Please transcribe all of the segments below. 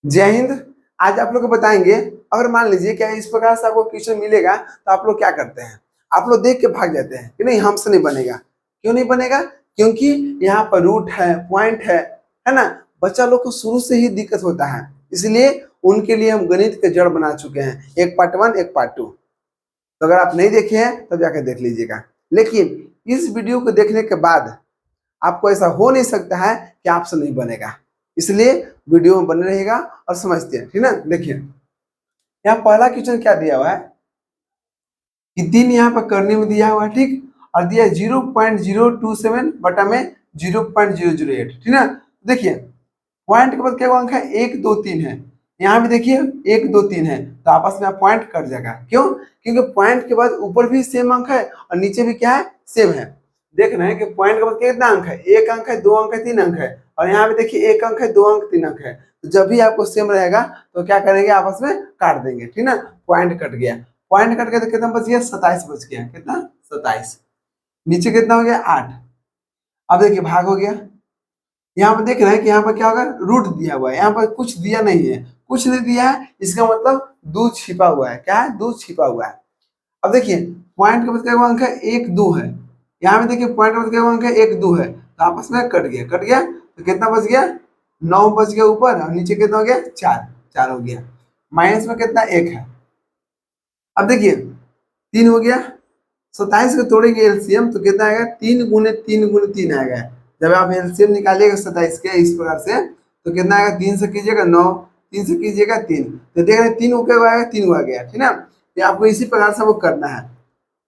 जय हिंद। आज आप लोग को बताएंगे, अगर मान लीजिए क्या इस प्रकार से आपको क्वेश्चन मिलेगा तो आप लोग क्या करते हैं? आप लोग देख के भाग जाते हैं कि नहीं, हमसे नहीं बनेगा। क्यों नहीं बनेगा? क्योंकि यहाँ पर रूट है, पॉइंट है ना। बच्चा लोग को शुरू से ही दिक्कत होता है, इसलिए उनके लिए हम गणित के जड़ बना चुके हैं, एक पार्ट 1 एक पार्ट 2। तो अगर आप नहीं देखे हैं तो जाकर देख लीजिएगा। लेकिन इस वीडियो को देखने के बाद आपको ऐसा हो नहीं सकता है कि आपसे नहीं बनेगा, इसलिए वीडियो में बने रहेगा और समझते हैं, ठीक ना। देखिए यहाँ पहला क्वेश्चन क्या दिया हुआ है कि 3 यहाँ पर करने में दिया हुआ है, ठीक, और दिया 0.027 बटा में 0.008, ठीक ना। देखिए पॉइंट के बाद क्या अंक है, 1 2 3 है। यहाँ भी देखिए 1 2 3 है, तो आपस में पॉइंट कट जाएगा। क्यों? क्योंकि पॉइंट के बाद ऊपर भी सेम अंक है और नीचे भी क्या है, सेम है। देख रहे हैं कि पॉइंट के बाद कितना अंक है, 1 अंक है, 2 अंक है, 3 अंक है, और यहाँ पे देखिए 1 अंक है, 2 अंक, 3 अंक है। तो जब भी आपको सेम रहेगा तो क्या करेंगे, आपस में काट देंगे, ठीक ना। पॉइंट कट गया, पॉइंट कट गया तो कितना बच गया, 27 बच गया। कितना? 27। नीचे कितना हो गया, 8। अब देखिए भाग हो गया। यहाँ पर देख रहे हैं कि यहाँ पर क्या होगा, रूट दिया हुआ है, यहाँ पर कुछ दिया नहीं है, कुछ नहीं दिया है, इसका मतलब 2 छिपा हुआ है। क्या है? 2 छिपा हुआ है। अब देखिए पॉइंट के बाद क्या अंक है, 1 2 है। यहाँ पे देखिए पॉइंट के बाद क्या अंक है, 1 2 है, तो आपस में कट गया, कट गया तो कितना बच गया, 9 बच गया ऊपर, और नीचे कितना हो गया, 4, 4 हो गया। माइनस में कितना, 1 है। अब देखिए 3 हो गया, 27 को तोड़ेंगे एलसीएम तो कितना आएगा, 3 गुने 3 गुने 3 आएगा। जब आप एलसीएम निकालिएगा 27 के इस प्रकार से तो कितना आएगा, 3 से कीजिएगा 9, 3 से कीजिएगा 3, तो देख रहे हैं 3 ऊपर आएगा, 3 हुआ गया, ठीक ना। ये आपको इसी प्रकार से वो करना है।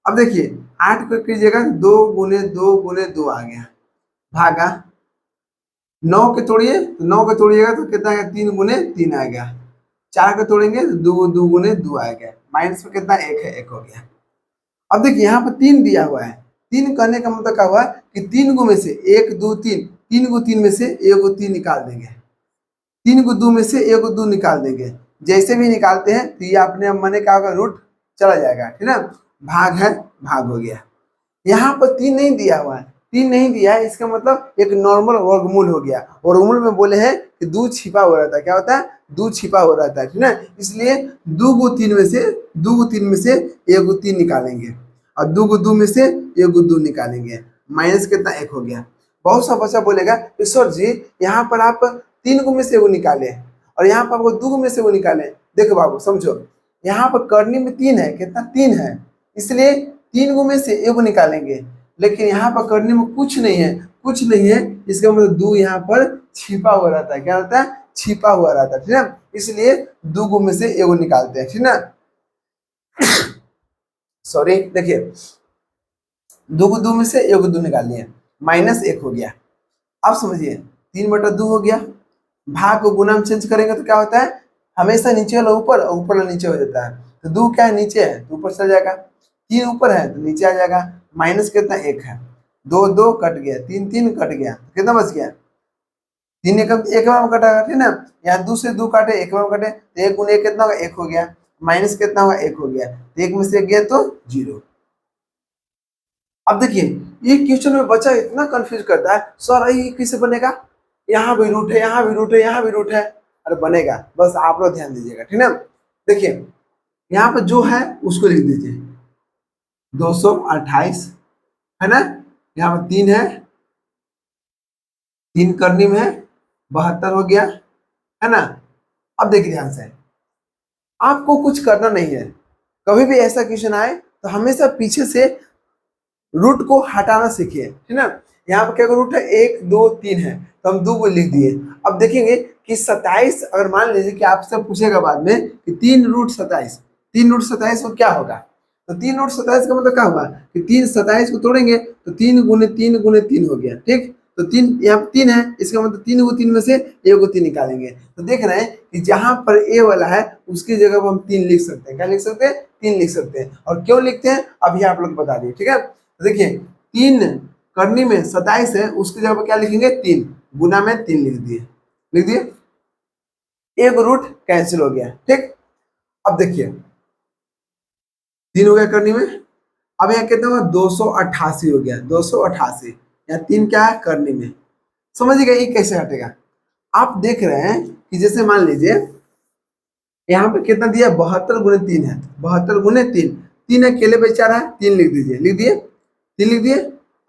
अब देखिए 8 को कीजिएगा, 2 गुने 2 गुने 2 आ गया, भागा 9 के तोड़िए, 9 के तोड़िएगा तो कितना आएगा, 3 गुने 3 आएगा। 4 को तोड़ेंगे तो 2 गुने 2 आएगा, माइनस में कितना, 1 है, 1 हो गया। अब देखिए यहाँ पर 3 दिया हुआ है, 3 कहने का मतलब क्या हुआ कि 3 गो में से 1 2 3, 3 को 3 में से 1 को 3 निकाल देंगे, 3 को 2 में से 1 को 2 निकाल देंगे। जैसे भी निकालते हैं तो ये अपने मने का होगा, रूट चला जाएगा, ठीक ना। भाग है, भाग हो गया। यहाँ पर 3 नहीं दिया हुआ है, 3 नहीं दिया है, इसका मतलब एक नॉर्मल वर्गमूल हो गया। वर्गमूल में बोले हैं कि 2 छिपा हो रहता है, क्या होता है, 2 छिपा हो रहता है, ठीक ना। इसलिए 2 को 3 में से 2 को 3 में से 1 को 3 निकालेंगे, और 2 को 2 में से 1 को 2 निकालेंगे, माइनस कितना, 1 हो गया। बहुत सा बच्चा बोलेगा ईश्वर जी यहाँ पर आप 3 को में से वो निकाले और यहाँ पर आपको 2 को में से वो निकाले। देखो बाबू समझो, यहाँ पर करनी में 3 है, कितना, 3 है, इसलिए 3 गो में से 1 को निकालेंगे। लेकिन यहाँ पर करने में कुछ नहीं है, कुछ नहीं है, इसका मतलब 2 यहाँ पर छिपा हुआ रहता है। क्या रहता है? छिपा हुआ रहता है, ठीक है। इसलिए 2 गो में से 1 को निकालते हैं, ठीक ना। सॉरी, देखिए 2 को 2 में से 1 को 2 निकाल लिए, माइनस 1 हो गया। अब समझिए 3 बटा 2 हो गया। भाग को गुना में चेंज करेंगे तो क्या होता है, हमेशा नीचे वाला ऊपर और ऊपर वाला नीचे हो जाता है। तो 2 क्या है, नीचे है तो ऊपर चल जाएगा, 3 ऊपर है तो नीचे आ जाएगा, माइनस कितना, 1 है। 2 2 कट गया, 3 3 कट गया, कितना बच गया, 3 एक बार में कटा, ठीक ना। यहाँ 2 से 2 काटे, एक बार में कटे तो 1 गुने 1 कितना होगा, 1 हो गया, माइनस कितना होगा, 1 हो गया, तो 1 में से 1 गया तो 0। अब देखिए ये क्वेश्चन में बच्चा इतना कंफ्यूज करता है, सर ये कैसे बनेगा, यहाँ भी रूट है, यहाँ भी रूट है, यहाँ भी रूट है। अरे बनेगा, बस आप लोग ध्यान दीजिएगा, ठीक ना। देखिए यहाँ पर जो है उसको लिख दीजिए, 228 है ना। यहाँ पर 3 है, 3 करनी में है, 72 हो गया, है ना। अब देखिए ध्यान से, आपको कुछ करना नहीं है। कभी भी ऐसा क्वेश्चन आए तो हमेशा पीछे से रूट को हटाना सीखिए, ठीक ना। यहाँ पर क्या रूट है, 1 2 3 है, तो हम 2 को लिख दिए। अब देखेंगे कि 27, अगर मान लीजिए कि आपसे पूछेगा बाद में कि 3 रूट 27, 3 रूट 27 को क्या होगा, तो 3 रूट 27 का मतलब क्या होगा कि 3 27 को तोड़ेंगे तो 3 गुने 3 गुने 3 हो गया, ठीक। तो 3 यहाँ पर 3 है, इसका मतलब 3 को 3 में से 1 को 3 निकालेंगे। तो देख रहे हैं कि जहां पर ए वाला है उसकी जगह पर हम 3 लिख सकते हैं। क्या लिख सकते हैं? 3 लिख सकते हैं। और क्यों लिखते हैं अभी आप लोग बता दिए, ठीक है। तो देखिए 3 करनी में 27 है, उसकी जगह पर क्या लिखेंगे, 3 गुना में 3 लिख दिए, लिख दिए, एक रूट कैंसिल हो गया, ठीक। अब देखिए 3 हो गया करनी में, अब यहाँ कितना हुआ, 288 हो गया, 288। यहाँ 3 क्या है, करनी में। समझिएगा ये कैसे हटेगा। आप देख रहे हैं कि जैसे मान लीजिए यहाँ पे कितना दिया, 72 × 3 है, 72 × 3, 3 अकेले बेचा रहा है, 3 लिख दीजिए, लिख दिए, 3 लिख दिए।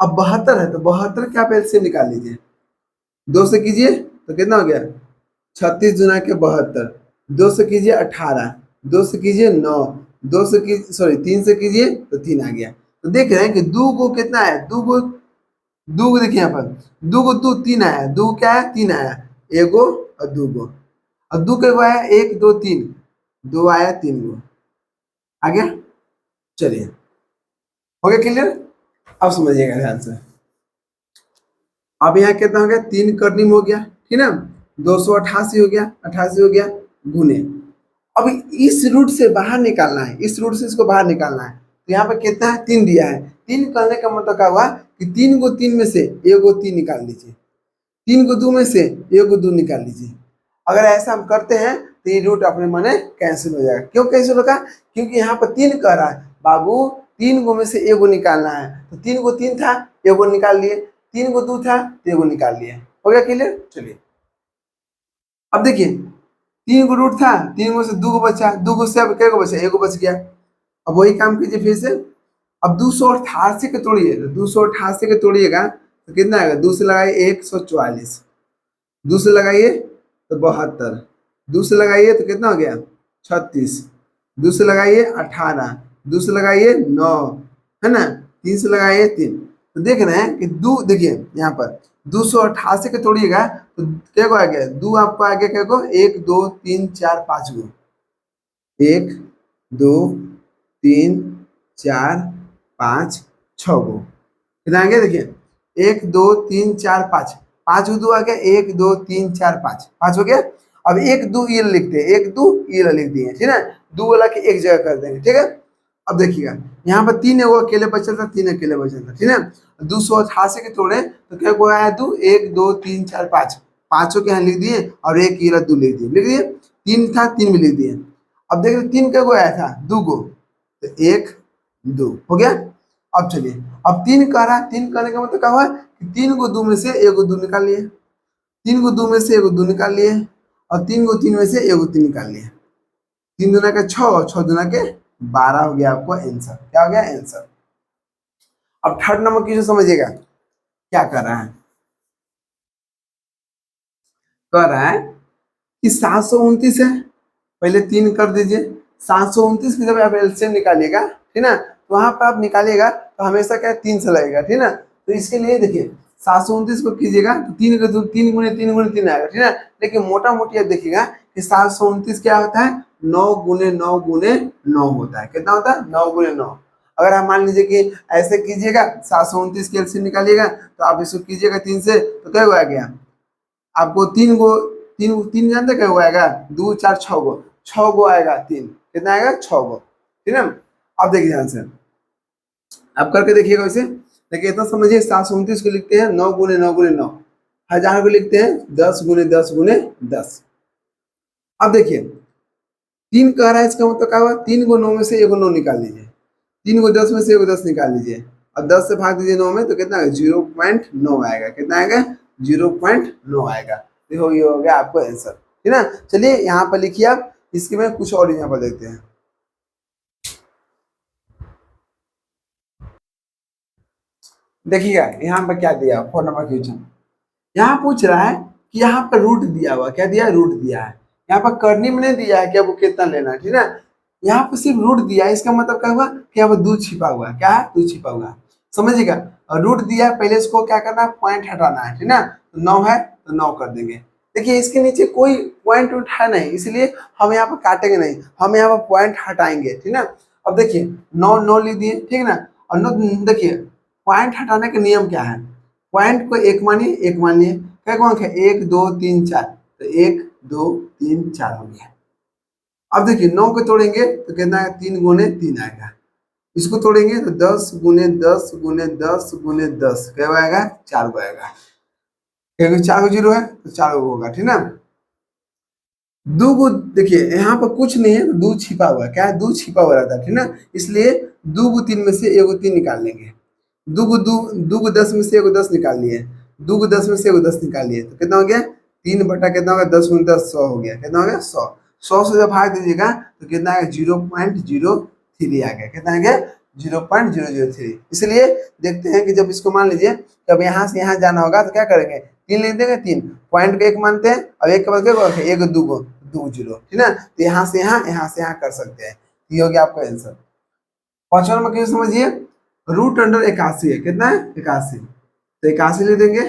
अब 72 है तो 72 का आप एलसीएम निकाल लीजिए, 2 से कीजिए तो कितना हो गया, 36 गुना के 72, 2 से कीजिए 18, 2 से कीजिए 9, 2 से कीजिए सॉरी 3 से कीजिए तो 3 आ गया। तो देख रहे हैं कि दो को कितना है, दो को देखिए यहाँ पर, दो को 2 3 आया, दो क्या है 3 आया, एगो और दो गो, और दो के आया 1 2 3, 2 आया 3 गो आ गया। चलिए हो गया क्लियर, अब समझिएगा ध्यान से। अब यहाँ कितना हो गया, 3 कर्निम हो गया, ठीक है, 288 हो गया, 88 हो गया गुने। अब इस रूट से बाहर निकालना है, इस रूट से इसको बाहर निकालना है, तो यहाँ पे कितना है, 3 दिया है। 3 करने का मतलब क्या हुआ कि 3 को 3 में से एगो 3 निकाल लीजिए, 3 को 2 में से एगो 2 निकाल लीजिए। अगर ऐसा हम करते हैं तो ये रूट अपने मने कैंसिल हो जाएगा। क्यों कैंसिल होगा, क्योंकि यहाँ पर 3 कह रहा है बाबू 3 गो में से एगो निकालना है, तो 3 को 3 था एगो निकाल लिए, 3 को 2 था तो एगो निकाल लिए। हो गया क्लियर। चलिए अब देखिए 3 को रूट था, 3 में से 2 को बचा, 2 को से अब क्या को बचा, एगो बच गया। अब वही काम कीजिए फिर से। अब 288 के तोड़िए, तो 288 के तोड़िएगा तो कितना आएगा, 2 से लगाइए 144, 2 से लगाइए तो 72, 2 से लगाइए तो कितना हो गया 36, 2 से लगाइए 18, 2 से लगाइए 9, है ना, 3 से लगाइए 3। तो देख रहे हैं कि दो, देखिए यहाँ पर 288 के तोड़िएगा तो क्या को आ गया, दो आपको आ गया क्या को, 1 2 3 4 5 गो, 1 2 3 4 5 6 गो, कितना आ गया, देखिए 1 2 3 4 5, 5 को 2 आ गया, 1 2 3 4 5, 5 हो गया। अब 1 2 ये लिखते हैं, 1 2 ये लिख दिए, ठीक है, 2 वाला के एक जगह कर देंगे, ठीक है। अब देखिएगा यहाँ पर 3 एगो अकेले बचल था, 3 अकेले बचल था, ठीक है। 288 के तोड़े तो क्या को आया, 2 1 2 3 4 5, पांचों के यहाँ लिख दिए और एक ये 2 लिख दिए, लिख दिए, 3 था 3 भी लिख दिए। अब देख रहे 3 क्या को आया था, 2 गो, तो 1 2 हो गया। अब चलिए अब 3 कह रहा है, 3 करने का मतलब क्या हुआ कि 3 को 2 में से एगो 2 निकाल लिए, 3 को 2 में से एगो 2 निकाल लिए, और 3 को 3 में से एगो 3 निकाल लिए, 3 दूना के 6, 6 दूना के 12 हो गया आपको आंसर। क्या हो गया आंसर। अब थर्ड नंबर क्वेश्चन समझिएगा क्या कर रहा है, कह रहा है कि 729 है, पहले 3 कर दीजिए, 729 की जब आप एलसीएम निकालिएगा, ठीक ना, तो वहां पर आप निकालिएगा तो हमेशा क्या 3 से लगेगा, ठीक ना। तो इसके लिए देखिए 729 को कीजिएगा तो 3 का 3 गुने 3 गुने 3 आएगा, ठीक ना। लेकिन मोटा मोटी आप देखिएगा कि 729 क्या होता है, 9 गुने 9 गुने 9 होता है। कितना होता है, 9 गुने 9। अगर आप मान लीजिए कि ऐसे कीजिएगा 729 की एलसीएम निकालिएगा तो आप इसको कीजिएगा 3 से तो क्या आ गया आपको, 3 गो, 3 जानते क्या हुआ आएगा, 2 4 6 गो, 6 गो आएगा, 3 कितना आएगा 6 गो, ठीक है। अब देखिए ध्यान से आप करके देखिएगा वैसे। देखिए इतना समझिए 729 को लिखते हैं 9 गुने 9 गुने 9, 1000 को लिखते हैं 10 गुने 10 गुने 10। अब देखिए 3 कह रहा है, इसका मतलब क्या हुआ, 3 को 9 में से एगो 9 निकाल लीजिए, 3 को 10 में से एगो 10 निकाल लीजिए, और 10 से भाग दीजिए 9 में तो कितना आएगा 0.9 आएगा, कितना आएगा 0.9 आएगा। देखो ये हो गया आपको आंसर, ठीक है। चलिए यहाँ पर लिखिए आप, इसके में कुछ और यहाँ पर देखते हैं। देखिएगा यहाँ पर क्या दिया 4 नंबर क्वेश्चन, यहाँ पूछ रहा है कि यहाँ पर रूट दिया हुआ, क्या दिया, रूट दिया है। यहाँ पर करनी में नहीं दिया है कि आपको कितना लेना है, ठीक है। यहाँ पर सिर्फ रूट दिया है, इसका मतलब क्या हुआ कि यहाँ पर 2 छिपा हुआ है, क्या है 2 छिपा हुआ है, समझिएगा। और रूट दिया है, पहले इसको क्या करना है, पॉइंट हटाना है, ठीक ना। तो 9 है तो 9 कर देंगे। देखिए इसके नीचे कोई पॉइंट उठा नहीं, इसलिए हम यहाँ पर काटेंगे नहीं, हम यहाँ पर पॉइंट हटाएंगे, ठीक ना। अब देखिए 9 9 लिख दिए, ठीक ना। और 9 देखिए पॉइंट हटाने का नियम क्या है, पॉइंट को एक मानिए, एक मानिए, क्या कौन है 1 2 3 4, तो 1 2 3 4 हो गया। अब देखिए 9 को तोड़ेंगे तो कितना है 3 गुने 3 आएगा, इसको तोड़ेंगे तो 10 गुने 10 गुने 10 गुने 10 क्या आएगा 4 को आएगा, क्योंकि 4 को 0 है तो 4 को होगा, ठीक ना। 2 को देखिए यहाँ पर कुछ नहीं है तो 2 छिपा हुआ है, क्या है 2 छिपा हुआ रहता है, ठीक ना। इसलिए 2 को 3 में से एगो 3 निकाल लेंगे, 2 को 10 में से एगो 10 निकाल लिए, 2 को 10 में से एगो 10 निकाल लिए तो कितना हो गया 3 बटा कितना होगा 10 गुने 10 100 हो गया। कितना हो गया 100। 100 से जब भाग दीजिएगा तो कितना आएगा 0.03 आ गया। कितना आ गया 0.003। इसलिए देखते हैं कि जब इसको मान लीजिए जब यहाँ से यहाँ जाना होगा तो क्या करेंगे 3 लिख देंगे। 3 पॉइंट को 1 मानते हैं और 1 के बाद क्या होगा 1 2 2 0 ठीक ना। तो यहाँ से यहाँ कर सकते हैं। ये हो गया आपका आंसर। 5वां नंबर क्वेश्चन समझिए रूट अंडर 81 है। कितना है 81। तो 81 लिख देंगे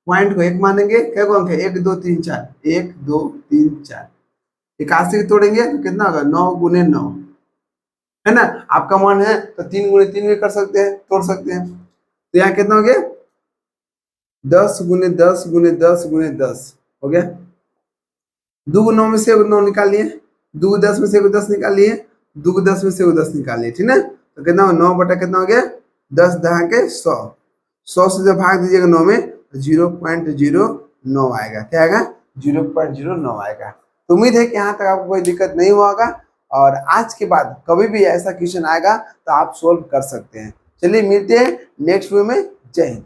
पॉइंट को 1 मानेंगे। क्या अंक है 1 2 3 4 1 2 3 4। 81 को तोड़ेंगे तो कितना होगा 9 गुने 9 है ना। आपका मन है तो 3 गुने 3 भी कर सकते हैं तोड़ सकते हैं। तो यहाँ कितना हो गया 10 गुने 10 गुने 10 गुने 10 हो गया। 2 को 9 में से 9 निकाल लिए। 2 को 10 में से 10 निकाल लिए। 2 को 10 में से 10 निकाल लिए ठीक ना। तो कितना 9 बटा कितना हो गया 10 दहा के 100। 100 से जब भाग दीजिएगा 9 में 0.09 आएगा। क्या आएगा 0.09 आएगा। तो उम्मीद है कि यहाँ तक आपको कोई दिक्कत नहीं हुआ होगा और आज के बाद कभी भी ऐसा क्वेश्चन आएगा तो आप सोल्व कर सकते हैं। चलिए मिलते हैं नेक्स्ट वीडियो में। जय हिंद।